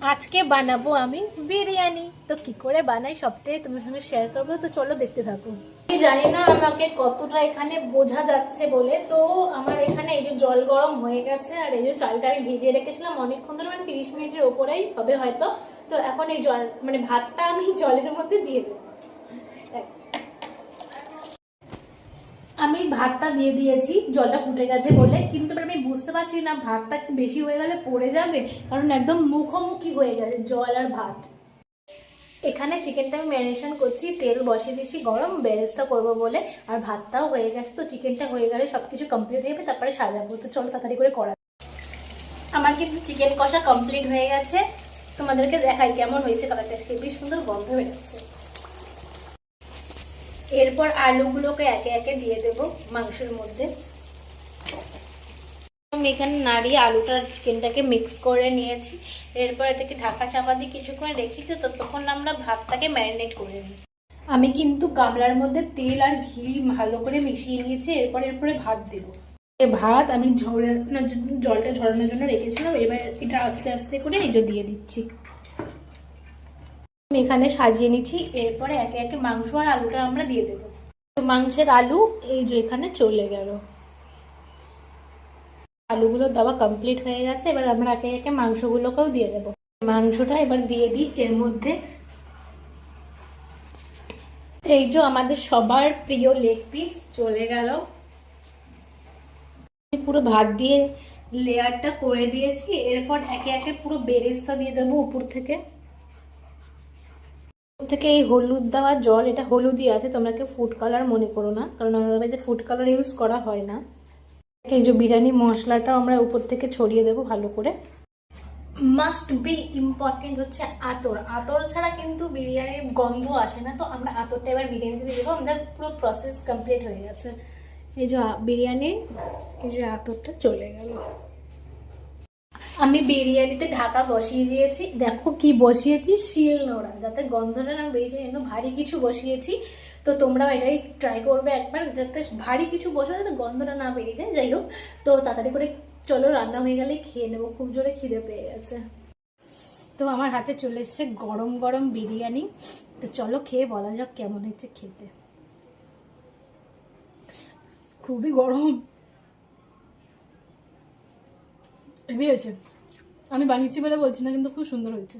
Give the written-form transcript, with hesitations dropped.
আজকে বানাবো আমি বিরিয়ানি। তো কি করে বানাই সবটাই তোমার সঙ্গে শেয়ার করবো, তো চলো দেখতে থাকো। আমি জানি না আমাকে কতটা এখানে বোঝা যাচ্ছে বলে, তো আমার এখানে এই যে জল গরম হয়ে গেছে, আর এই যে চালটা আমি ভিজিয়ে রেখেছিলাম অনেকক্ষণ ধরে, মানে 30 মিনিটের ওপরেই হবে হয়তো। তো এখন এই জল মানে ভাতটা আমি জলের মধ্যে দিয়ে দেবো। আমি ভাতটা দিয়ে দিয়েছি, জলটা ফুটে গেছে বলে, কিন্তু আমি বুঝতে পারছি না ভাতটা বেশি হয়ে গেলে পড়ে যাবে, কারণ একদম মুখোমুখি হয়ে গেছে জল আর ভাত। এখানে চিকেনটা আমি ম্যারিনেশন করছি, তেল বসিয়ে দিয়েছি গরম, বেরেস্তা করবো বলে। আর ভাতটাও হয়ে গেছে, তো চিকেনটা হয়ে গেলে সবকিছু কমপ্লিট হয়ে যাবে, তারপরে সাজাবো। তো চলো তাড়াতাড়ি করে করা। আমার কিন্তু চিকেন কষা কমপ্লিট হয়ে গেছে, তোমাদেরকে দেখাই কেমন হয়েছে। কালারটা হেবি সুন্দর গন্ধ বেরোচ্ছে। এরপর আলুগুলোকে একে একে দিয়ে দেবো মাংসের মধ্যে। আমি এখানে নাড়িয়ে আলুটা আর চিকেনটাকে মিক্স করে নিয়েছি। এরপর এটাকে ঢাকা চাপা দিয়ে কিছুক্ষণ রেখে দিই, ততক্ষণ আমরা ভাতটাকে ম্যারিনেট করে নিই। আমি কিন্তু গামলার মধ্যে তেল আর ঘি ভালো করে মিশিয়ে নিয়েছি। এরপরে ভাত দেবো। ভাত আমি জলটা ঝরানোর জন্য রেখেছিলাম, এবার এটা আস্তে আস্তে করে এই যে দিয়ে দিচ্ছি। আমি এখানে সাজিয়ে নিচ্ছি। এরপরে একে একে মাংস আর আলুটা আমরা দিয়ে দেবো। মাংসের আলু এই যে এখানে চলে গেল। আলুগুলো দেওয়া কমপ্লিট হয়ে গেছে, এবার আমরা একে একে মাংসগুলোকেও দিয়ে দেবো। মাংসটা এবার দিয়ে দিই এর মধ্যে। এই যে আমাদের সবার প্রিয় লেগ পিস চলে গেল। পুরো ভাত দিয়ে লেয়ারটা করে দিয়েছি। এরপর একে একে পুরো বেরেস্তা দিয়ে দেবো উপর থেকে। এই হলুদ দেওয়া জল, এটা হলুদই আছে, তোমরা কেউ ফুড কালার মনে করো না, কারণ আমাদের বাড়িতে ফুড কালার ইউজ করা হয় না। এই যে বিরিয়ানি মশলাটা আমরা উপর থেকে ছড়িয়ে দেবো ভালো করে। মাস্ট বি ইম্পর্টেন্ট হচ্ছে আতর। আতর ছাড়া কিন্তু বিরিয়ানির গন্ধ আসে না। তো আমরা আতরটা এবার বিরিয়ানিতে দিয়ে দেবো। আমাদের পুরো প্রসেস কমপ্লিট হয়ে গেছে। এই যে বিরিয়ানির এই যে আতরটা চলে গেল। আমি বিরিয়ানিতে ঢাকা বসিয়ে দিয়েছি। দেখো কি বসিয়েছি, শিল নোড়া, যাতে গন্ধটা না বেরিয়ে যায়। কিন্তু ভারী কিছু বসিয়েছি, তো তোমরাও এটাই ট্রাই করবে একবার, যাতে ভারী কিছু বসে যাতে গন্ধটা না বেরিয়ে যায়। যাই হোক, তো তাড়াতাড়ি করে চলো, রান্না হয়ে গেলে খেয়ে নেবো, খুব জোরে খিদে পেয়ে গেছে। তো আমার হাতে চলে এসছে গরম গরম বিরিয়ানি। তো চলো খেয়ে বলা যাক কেমন হয়েছে খেতে। খুবই গরম হেভি হয়েছে। আমি বানিয়েছি বলে বলছি না, কিন্তু খুব সুন্দর হয়েছে।